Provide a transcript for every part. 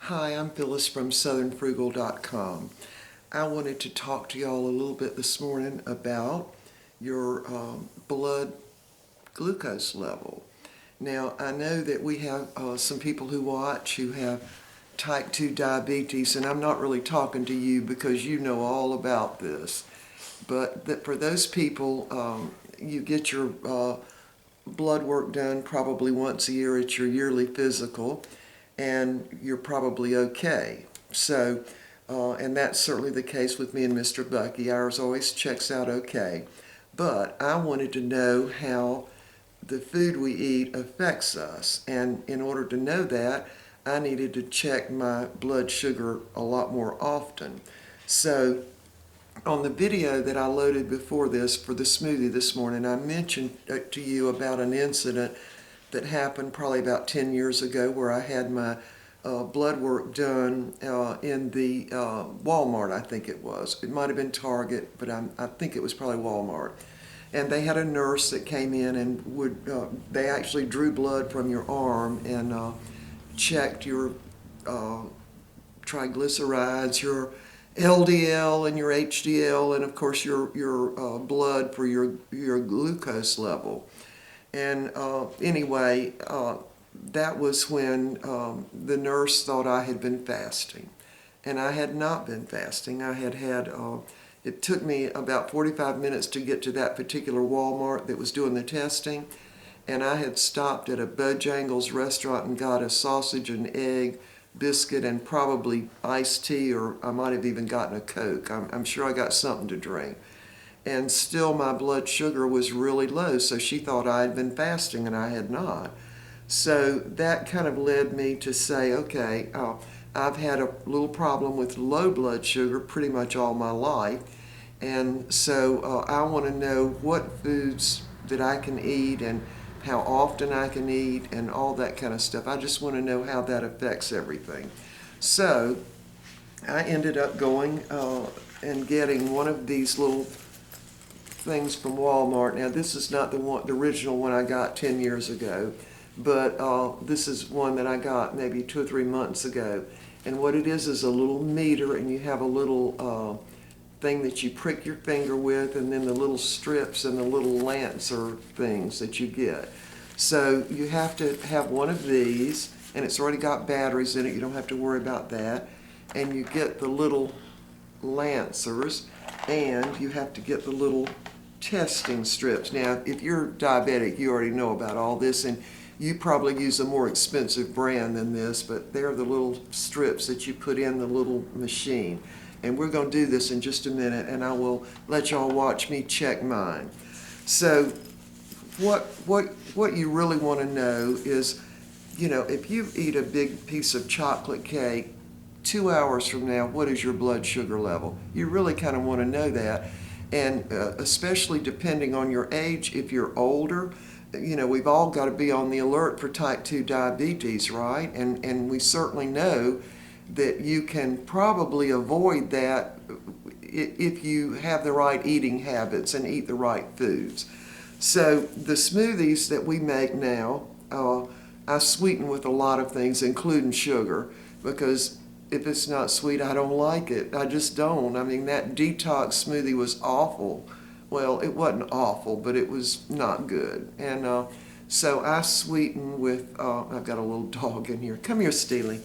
Hi, I'm Phyllis from southernfrugal.com. I wanted to talk to y'all a little bit this morning about your blood glucose level. Now, I know that we have some people who watch who have type 2 diabetes, and I'm not really talking to you because you know all about this. But that for those people, you get your blood work done probably once a year at your yearly physical, and you're probably okay. So, and that's certainly the case with me and Mr. Bucky. Ours always checks out okay. But I wanted to know how the food we eat affects us. And in order to know that, I needed to check my blood sugar a lot more often. So, on the video that I loaded before this for the smoothie this morning, I mentioned to you about an incident that happened probably about 10 years ago where I had my blood work done in the Walmart, I think it was. It might have been Target, but I think it was probably Walmart. And they had a nurse that came in and they actually drew blood from your arm and checked your triglycerides, your LDL and your HDL, and of course your blood for your glucose level. And anyway, that was when the nurse thought I had been fasting. And I had not been fasting. I had it took me about 45 minutes to get to that particular Walmart that was doing the testing. And I had stopped at a Bojangles restaurant and got a sausage and egg biscuit and probably iced tea, or I might have even gotten a Coke. I'm sure I got something to drink. And still my blood sugar was really low, so she thought I had been fasting and I had not. So that kind of led me to say, okay, I've had a little problem with low blood sugar pretty much all my life, and so I want to know what foods that I can eat and how often I can eat and all that kind of stuff. I just want to know how that affects everything. So I ended up going and getting one of these little things from Walmart. Now this is not the original one I got 10 years ago, but this is one that I got maybe 2 or 3 months ago. And what it is a little meter, and you have a little thing that you prick your finger with, and then the little strips and the little lancer things that you get. So you have to have one of these, and it's already got batteries in it. You don't have to worry about that. And you get the little lancers, and you have to get the little testing strips. Now, if you're diabetic, you already know about all this, and you probably use a more expensive brand than this, but they're the little strips that you put in the little machine. And we're going to do this in just a minute, and I will let y'all watch me check mine. So what you really want to know is, you know, if you eat a big piece of chocolate cake, 2 hours from now, what is your blood sugar level? You really kind of want to know that. And especially depending on your age, if you're older, you know, we've all got to be on the alert for type 2 diabetes, right? And we certainly know that you can probably avoid that if you have the right eating habits and eat the right foods. So the smoothies that we make now, I sweeten with a lot of things, including sugar, because if it's not sweet, I don't like it. I just don't. I mean, that detox smoothie was awful. Well, it wasn't awful, but it was not good. And so I sweeten with, I've got a little dog in here. Come here, Steely.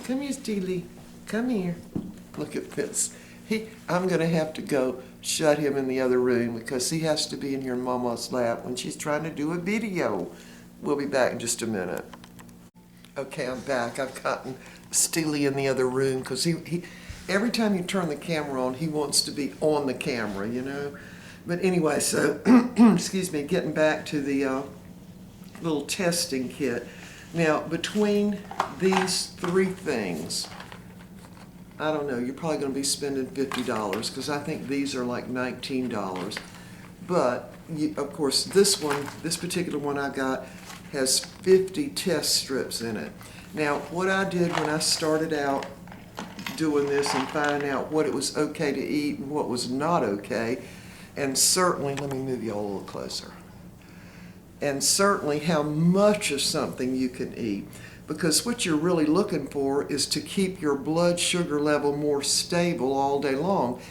Come here, Steely. Come here. Look at this. I'm going to have to go shut him in the other room because he has to be in here in Mama's lap when she's trying to do a video. We'll be back in just a minute. Okay, I'm back. I've gotten Steely in the other room because he every time you turn the camera on, he wants to be on the camera, you know. But anyway, so, excuse me, getting back to the little testing kit. Now, between these 3 things, I don't know, you're probably going to be spending $50 because I think these are like $19. But, of course, this particular one I got has 50 test strips in it. Now, what I did when I started out doing this and finding out what it was okay to eat and what was not okay, and certainly, let me move you all a little closer, and certainly how much of something you can eat. because what you're really looking for is to keep your blood sugar level more stable all day long.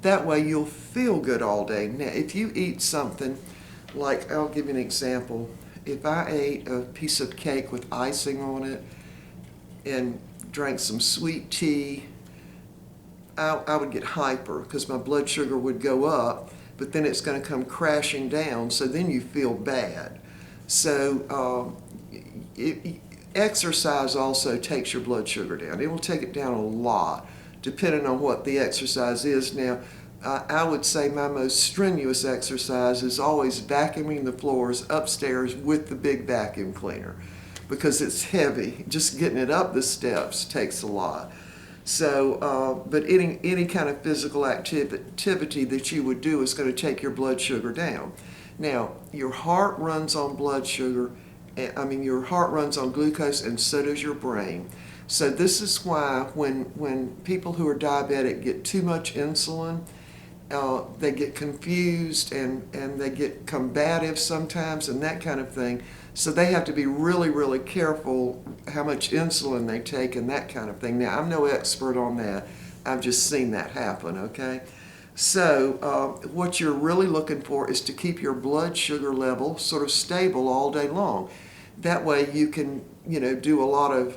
That way you'll feel good all day. Now, if you eat something like, I'll give you an example. If I ate a piece of cake with icing on it and drank some sweet tea, I would get hyper because my blood sugar would go up, but then it's going to come crashing down, so then you feel bad. So exercise also takes your blood sugar down. It will take it down a lot, depending on what the exercise is. Now, I would say my most strenuous exercise is always vacuuming the floors upstairs with the big vacuum cleaner, because it's heavy. Just getting it up the steps takes a lot. So, but any kind of physical activity that you would do is going to take your blood sugar down. Now, your heart runs on blood sugar. Your heart runs on glucose, and so does your brain. So this is why when people who are diabetic get too much insulin, they get confused and they get combative sometimes and that kind of thing. So they have to be really, really careful how much insulin they take and that kind of thing. Now, I'm no expert on that. I've just seen that happen, okay? So what you're really looking for is to keep your blood sugar level sort of stable all day long. That way you can, do a lot of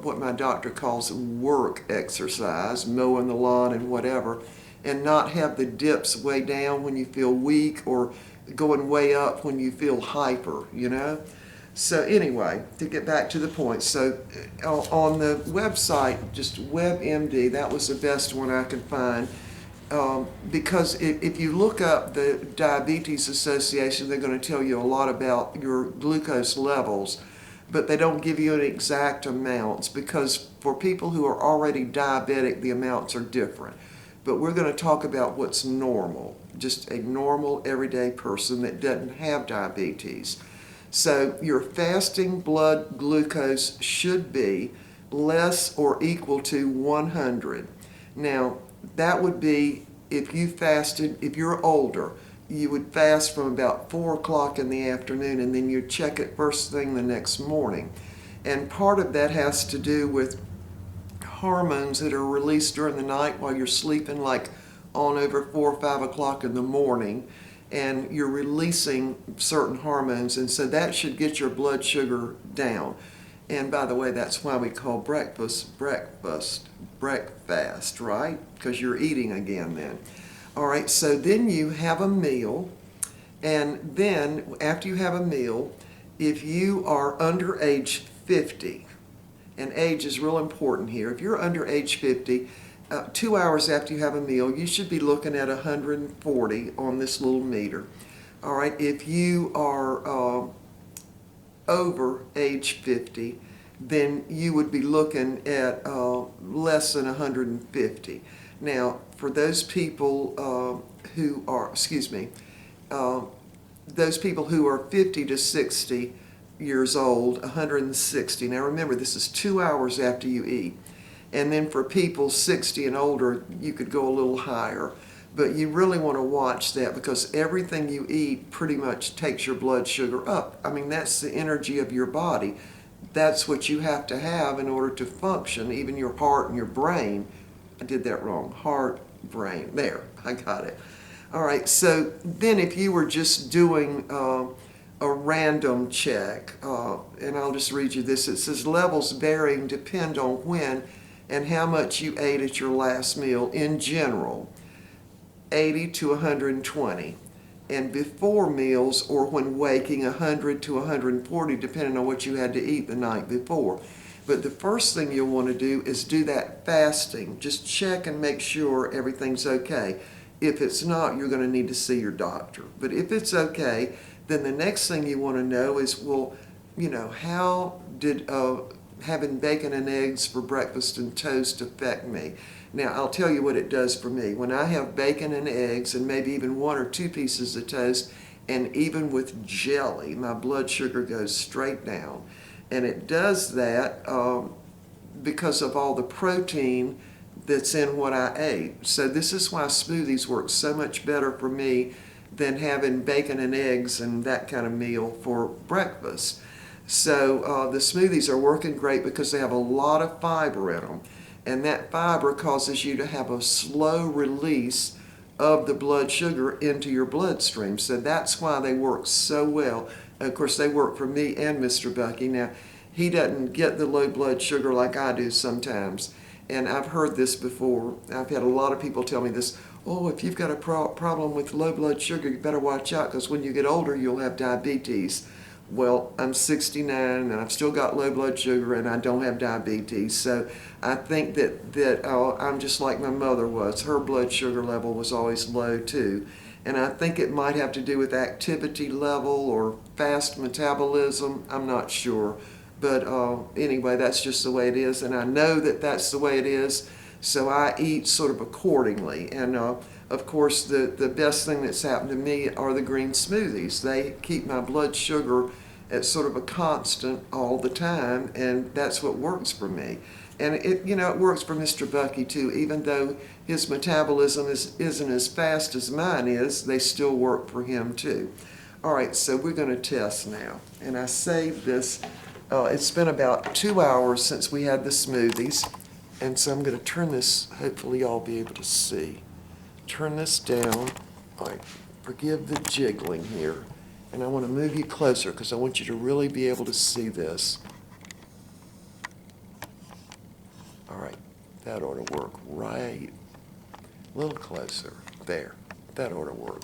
what my doctor calls work exercise, mowing the lawn and whatever, and not have the dips way down when you feel weak or going way up when you feel hyper, So anyway, to get back to the point, so on the website, just WebMD, that was the best one I could find. Because if you look up the Diabetes Association, they're going to tell you a lot about your glucose levels, but they don't give you an exact amounts, because for people who are already diabetic, the amounts are different. But we're going to talk about what's normal, just a normal everyday person that doesn't have diabetes. So your fasting blood glucose should be less or equal to 100. Now, that would be if you fasted, if you're older, you would fast from about 4 o'clock in the afternoon, and then you'd check it first thing the next morning. And part of that has to do with hormones that are released during the night while you're sleeping, like on over 4 or 5 o'clock in the morning, and you're releasing certain hormones, and so that should get your blood sugar down. And by the way, that's why we call breakfast, right? Because you're eating again then. All right, so then you have a meal, and then after you have a meal, if you are under age 50, and age is real important here, if you're under age 50, 2 hours after you have a meal, you should be looking at 140 on this little meter. All right, if you are over age 50, then you would be looking at less than 150. Now, for those people who are, those people who are 50 to 60 years old, 160. Now remember, this is 2 hours after you eat. And then for people 60 and older, you could go a little higher. But you really want to watch that, because everything you eat pretty much takes your blood sugar up. That's the energy of your body. That's what you have to have in order to function, even your heart and your brain. I did that wrong. Heart, brain. There, I got it. All right, so then if you were just doing a random check, and I'll just read you this. It says levels varying depend on when and how much you ate at your last meal. In general, 80 to 120. And before meals or when waking, 100 to 140, depending on what you had to eat the night before. But the first thing you'll want to do is do that fasting. Just check and make sure everything's okay. If it's not, you're going to need to see your doctor. But if it's okay, then the next thing you want to know is, how did having bacon and eggs for breakfast and toast affect me? Now, I'll tell you what it does for me. When I have bacon and eggs and maybe even 1 or 2 pieces of toast, and even with jelly, my blood sugar goes straight down. And it does that because of all the protein that's in what I ate. So this is why smoothies work so much better for me than having bacon and eggs and that kind of meal for breakfast. So the smoothies are working great because they have a lot of fiber in them. And that fiber causes you to have a slow release of the blood sugar into your bloodstream. So that's why they work so well. Of course, they work for me and Mr. Bucky. Now, he doesn't get the low blood sugar like I do sometimes. And I've heard this before. I've had a lot of people tell me this. Oh, if you've got a problem with low blood sugar, you better watch out because when you get older, you'll have diabetes. Well, I'm 69 and I've still got low blood sugar and I don't have diabetes. So I think that I'm just like my mother was. Her blood sugar level was always low too. And I think it might have to do with activity level or fast metabolism. I'm not sure. But anyway, that's just the way it is. And I know that that's the way it is. So I eat sort of accordingly. And of course, the best thing that's happened to me are the green smoothies. They keep my blood sugar at sort of a constant all the time, and that's what works for me. And it works for Mr. Bucky too. Even though his metabolism isn't as fast as mine is, they still work for him too. All right, so we're going to test now. And I saved this. It's been about 2 hours since we had the smoothies. And so I'm going to turn this, hopefully y'all be able to see. Turn this down. All right, forgive the jiggling here. And I want to move you closer because I want you to really be able to see this. All right, that ought to work right. A little closer. There, that ought to work.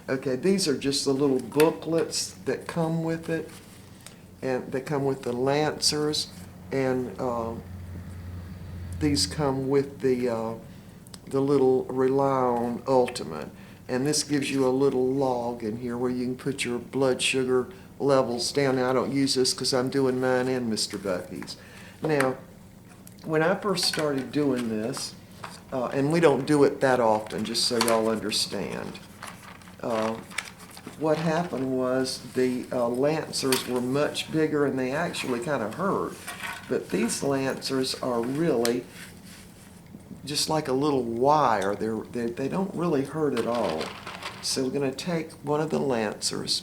Okay, these are just the little booklets that come with it. And they come with the Lancers. And these come with the little Rely On Ultimate. And this gives you a little log in here where you can put your blood sugar levels down. Now, I don't use this because I'm doing mine and Mr. Bucky's. Now, when I first started doing this, and we don't do it that often, just so y'all understand, what happened was the Lancers were much bigger and they actually kind of hurt. But these Lancers are really just like a little wire. They don't really hurt at all. So we're going to take one of the Lancers,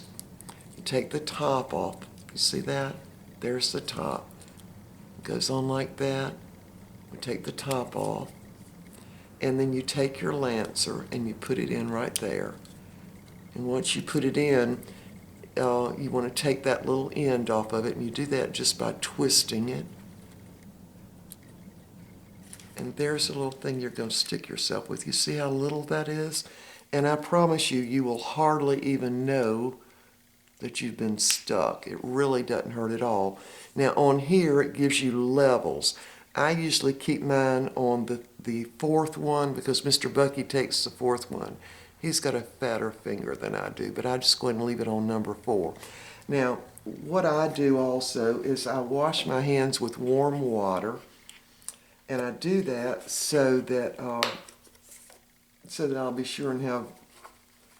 you take the top off. You see that? There's the top. It goes on like that. We take the top off. And then you take your Lancer and you put it in right there. And once you put it in, you want to take that little end off of it, and you do that just by twisting it. And there's a little thing you're going to stick yourself with. You see how little that is? And I promise you, you will hardly even know that you've been stuck. It really doesn't hurt at all. Now on here, it gives you levels. I usually keep mine on the fourth one because Mr. Bucky takes the fourth one. He's got a fatter finger than I do, but I just go ahead and leave it on number 4. Now, what I do also is I wash my hands with warm water. And I do that so that I'll be sure and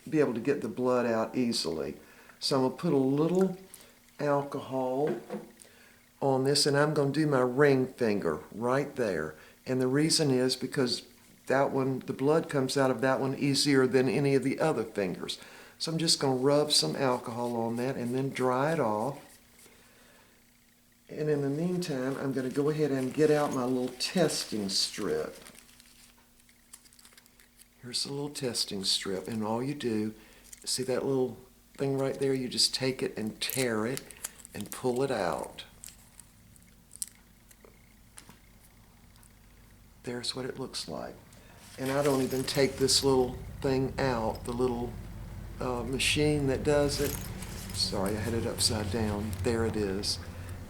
be able to get the blood out easily. So I'm going to put a little alcohol on this, and I'm going to do my ring finger right there. And the reason is because that one, the blood comes out of that one easier than any of the other fingers. So I'm just going to rub some alcohol on that and then dry it off. And in the meantime, I'm going to go ahead and get out my little testing strip. Here's the little testing strip, and all you do, see that little thing right there? You just take it and tear it and pull it out. There's what it looks like. And I don't even take this little thing out, the little machine that does it. Sorry, I had it upside down. There it is.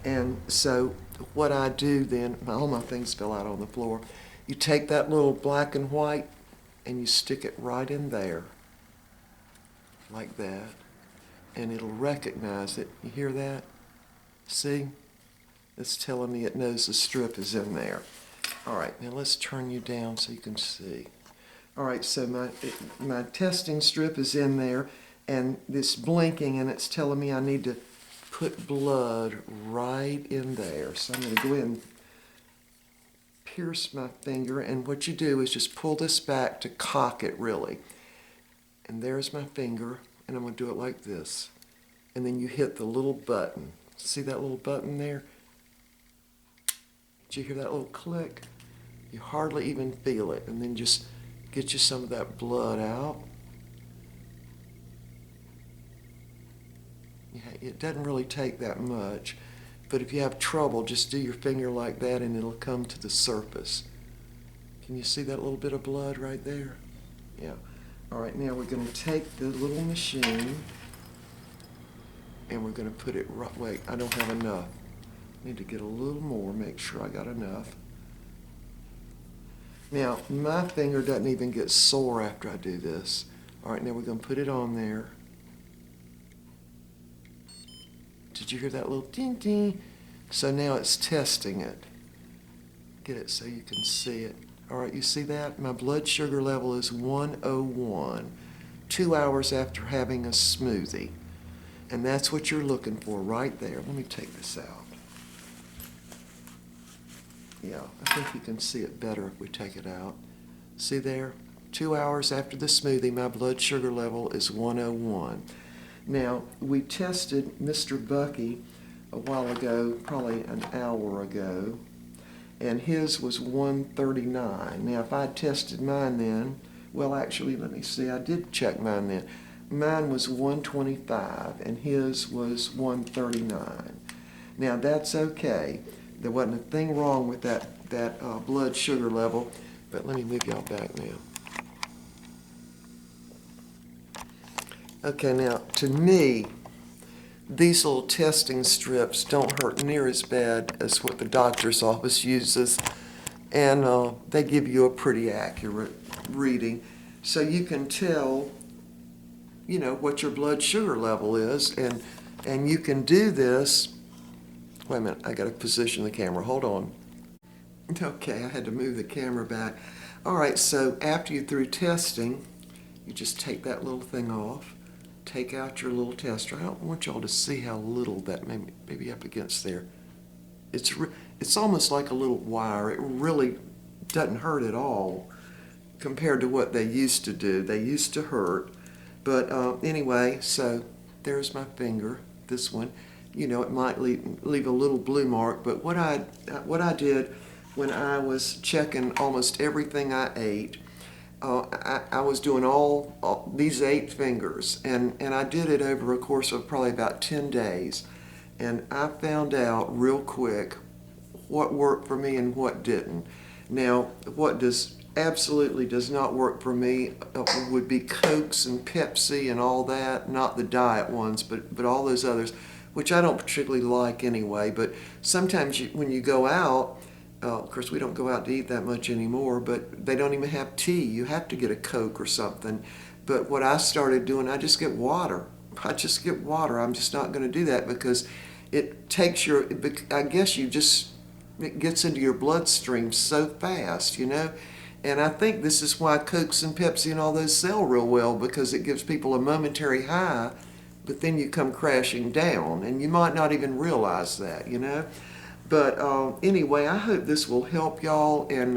And so what I do then, all my things fell out on the floor. You take that little black and white and you stick it right in there, like that. And it'll recognize it. You hear that? See? It's telling me it knows the strip is in there. All right, now let's turn you down so you can see. All right, so my testing strip is in there, and it's blinking, and it's telling me I need to put blood right in there. So I'm going to go ahead and pierce my finger, and what you do is just pull this back to cock it really. And there's my finger, and I'm going to do it like this. And then you hit the little button. See that little button there? Did you hear that little click? You hardly even feel it. And then just get you some of that blood out. Yeah, it doesn't really take that much. But if you have trouble, just do your finger like that and it'll come to the surface. Can you see that little bit of blood right there? Yeah. All right, now we're going to take the little machine and we're going to put it right. Wait, I don't have enough. Need to get a little more, make sure I got enough. Now, my finger doesn't even get sore after I do this. All right, now we're going to put it on there. Did you hear that little ding ding? So now it's testing it. Get it so you can see it. All right, you see that? My blood sugar level is 101, 2 hours after having a smoothie. And that's what you're looking for right there. Let me take this out. Yeah, I think you can see it better if we take it out. See there? 2 hours after the smoothie, my blood sugar level is 101. Now, we tested Mr. Bucky a while ago, probably an hour ago, and his was 139. Now, if I tested mine then, well, actually, let me see, I did check mine then. Mine was 125, and his was 139. Now, that's okay. There wasn't a thing wrong with that blood sugar level, but let me move y'all back now. Okay, now, to me, these little testing strips don't hurt near as bad as what the doctor's office uses, and they give you a pretty accurate reading. So you can tell, you know, what your blood sugar level is, and you can do this. Wait a minute, I got to position the camera. Hold on. Okay, I had to move the camera back. All right, so after you're through testing, you just take that little thing off, take out your little tester. I don't want y'all to see how little that maybe up against there. It's almost like a little wire. It really doesn't hurt at all compared to what they used to do. They used to hurt. But anyway, so there's my finger, this one. You know, it might leave a little blue mark, but what I did when I was checking almost everything I ate, I was doing all these 8 fingers, and I did it over a course of probably about 10 days, and I found out real quick what worked for me and what didn't. Now, what absolutely does not work for me would be Cokes and Pepsi and all that, not the diet ones, but all those others, which I don't particularly like anyway. But sometimes when you go out, of course we don't go out to eat that much anymore, but they don't even have tea. You have to get a Coke or something. But what I started doing, I just get water. I'm just not going to do that because it takes I guess it gets into your bloodstream so fast, you know. And I think this is why Cokes and Pepsi and all those sell real well, because it gives people a momentary high, but then you come crashing down, and you might not even realize that, you know. But anyway, I hope this will help y'all. And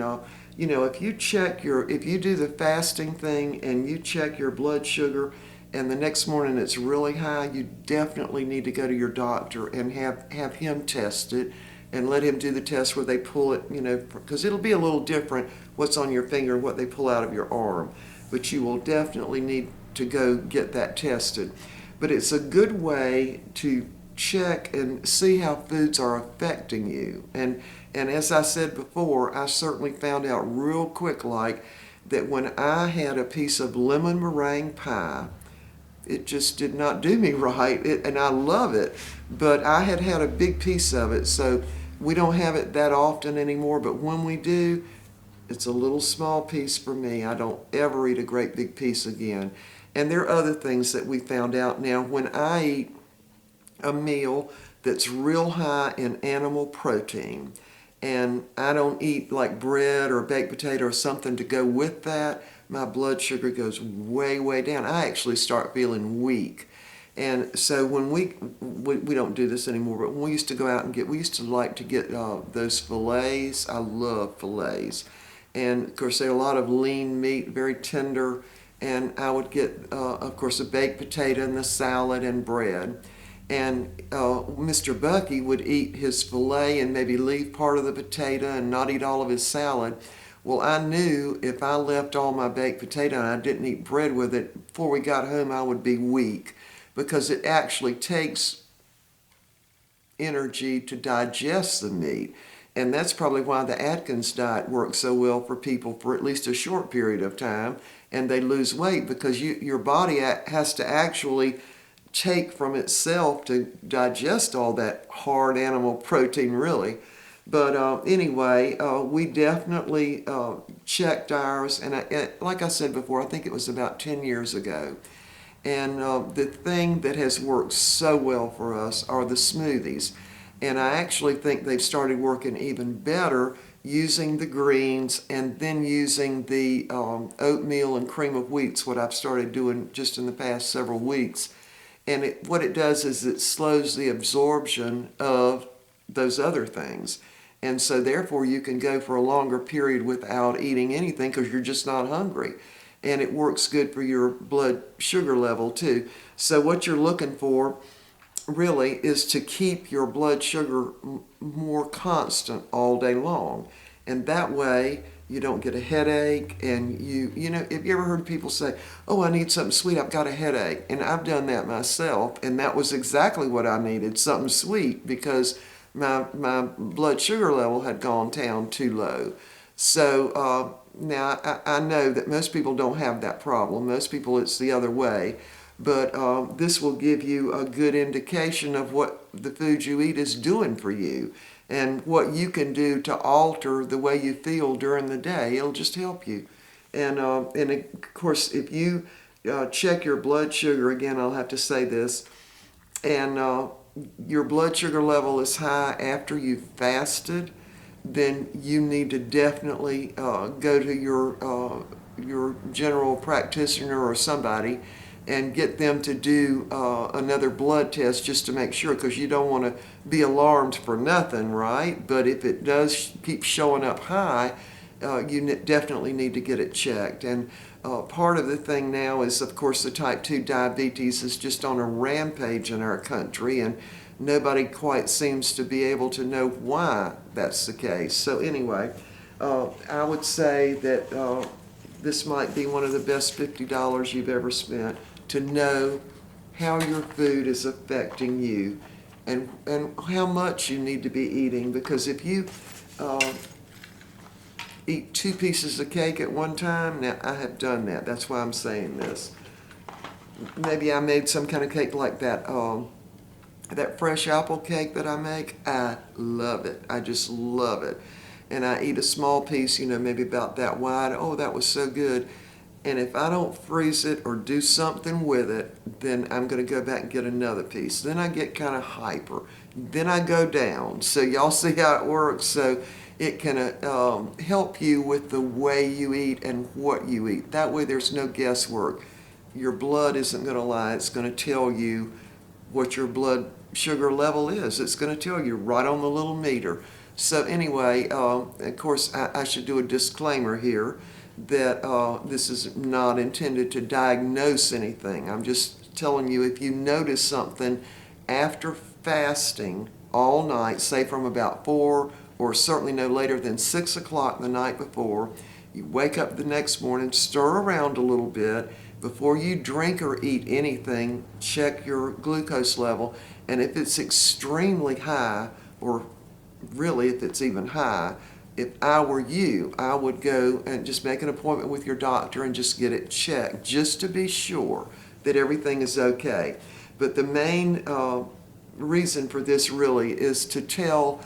you know, if you do the fasting thing and you check your blood sugar, and the next morning it's really high, you definitely need to go to your doctor and have him test it, and let him do the test where they pull it, you know, because it'll be a little different what's on your finger and what they pull out of your arm. But you will definitely need to go get that tested. But it's a good way to check and see how foods are affecting you. And as I said before, I certainly found out real quick that when I had a piece of lemon meringue pie, it just did not do me right, and I love it, but I had a big piece of it, so we don't have it that often anymore, but when we do, it's a little small piece for me. I don't ever eat a great big piece again. And there are other things that we found out. Now, when I eat a meal that's real high in animal protein, and I don't eat like bread or baked potato or something to go with that, my blood sugar goes way, way down. I actually start feeling weak. And so when we don't do this anymore, but when we used to go out and we used to like to get those fillets. I love fillets. And of course, they're a lot of lean meat, very tender. And I would get, of course, a baked potato and the salad and bread. And Mr. Bucky would eat his filet and maybe leave part of the potato and not eat all of his salad. Well, I knew if I left all my baked potato and I didn't eat bread with it, before we got home I would be weak, because it actually takes energy to digest the meat. And that's probably why the Atkins diet works so well for people for at least a short period of time, and they lose weight, because your body has to actually take from itself to digest all that hard animal protein, really. But anyway, we definitely checked ours, and like I said before, I think it was about 10 years ago. And the thing that has worked so well for us are the smoothies. And I actually think they've started working even better using the greens and then using the oatmeal and cream of wheat's what I've started doing just in the past several weeks. And what it does is it slows the absorption of those other things. And so therefore you can go for a longer period without eating anything because you're just not hungry. And it works good for your blood sugar level too. So what you're looking for really is to keep your blood sugar more constant all day long. And that way you don't get a headache. And you know, have you ever heard people say, oh, I need something sweet, I've got a headache? And I've done that myself, and that was exactly what I needed, something sweet, because my blood sugar level had gone down too low. So now I know that most people don't have that problem. Most people it's the other way. But this will give you a good indication of what the food you eat is doing for you and what you can do to alter the way you feel during the day. It'll just help you. And of course, if you check your blood sugar, again, I'll have to say this, and your blood sugar level is high after you've fasted, then you need to definitely go to your general practitioner or somebody and get them to do another blood test just to make sure, because you don't want to be alarmed for nothing, right? But if it does keep showing up high, you definitely need to get it checked. And part of the thing now is, of course, the type 2 diabetes is just on a rampage in our country, and nobody quite seems to be able to know why that's the case. So anyway, I would say that this might be one of the best $50 you've ever spent, to know how your food is affecting you and how much you need to be eating. Because if you eat 2 pieces of cake at one time, now I have done that, that's why I'm saying this. Maybe I made some kind of cake like that, that fresh apple cake that I make. I love it. I just love it. And I eat a small piece, you know, maybe about that wide. Oh, that was so good. And if I don't freeze it or do something with it, then I'm going to go back and get another piece. Then I get kind of hyper. Then I go down. So y'all see how it works. So it can help you with the way you eat and what you eat. That way there's no guesswork. Your blood isn't going to lie. It's going to tell you what your blood sugar level is. It's going to tell you right on the little meter. So anyway, of course, I should do a disclaimer here that this is not intended to diagnose anything. I'm just telling you, if you notice something after fasting all night, say from about 4 or certainly no later than 6 o'clock the night before, you wake up the next morning, stir around a little bit. Before you drink or eat anything, check your glucose level. And if it's extremely high, or really if it's even high, if I were you, I would go and just make an appointment with your doctor and just get it checked, just to be sure that everything is okay. But the main reason for this really is to tell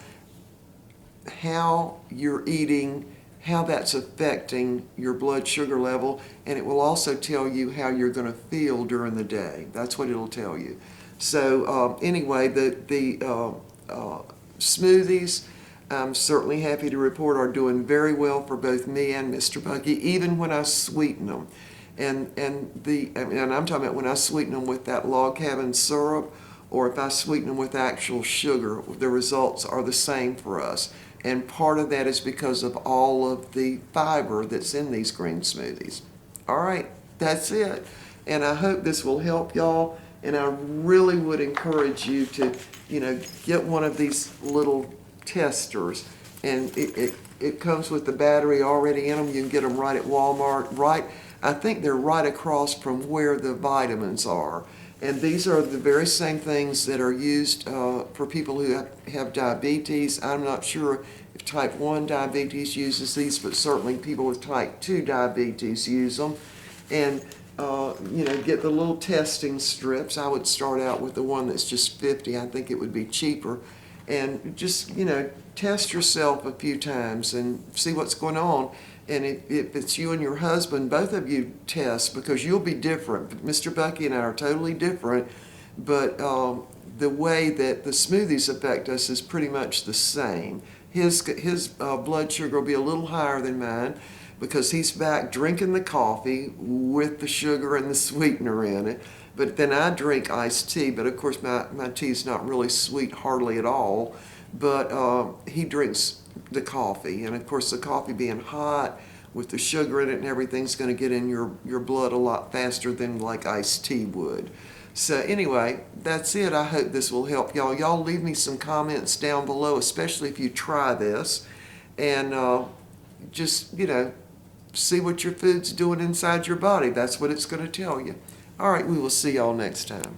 how you're eating, how that's affecting your blood sugar level, and it will also tell you how you're going to feel during the day. That's what it'll tell you. So anyway, the smoothies, I'm certainly happy to report, are doing very well for both me and Mr. Bucky, even when I sweeten them. And I'm talking about when I sweeten them with that log cabin syrup, or if I sweeten them with actual sugar, the results are the same for us. And part of that is because of all of the fiber that's in these green smoothies. All right, that's it. And I hope this will help y'all. And I really would encourage you to, get one of these little testers. And it comes with the battery already in them. You can get them right at Walmart. I think they're right across from where the vitamins are. And these are the very same things that are used for people who have diabetes. I'm not sure if type 1 diabetes uses these, but certainly people with type 2 diabetes use them. And get the little testing strips. I would start out with the one that's just 50. I think it would be cheaper. And just, test yourself a few times and see what's going on. And if it's you and your husband, both of you test, because you'll be different. Mr. Bucky and I are totally different, but the way that the smoothies affect us is pretty much the same. His blood sugar will be a little higher than mine, because he's back drinking the coffee with the sugar and the sweetener in it. But then I drink iced tea, but of course my tea is not really sweet hardly at all. But he drinks the coffee, and of course the coffee being hot with the sugar in it and everything's going to get in your blood a lot faster than like iced tea would. So anyway, that's it. I hope this will help y'all. Y'all leave me some comments down below, especially if you try this. And just, see what your food's doing inside your body. That's what it's going to tell you. All right, we will see y'all next time.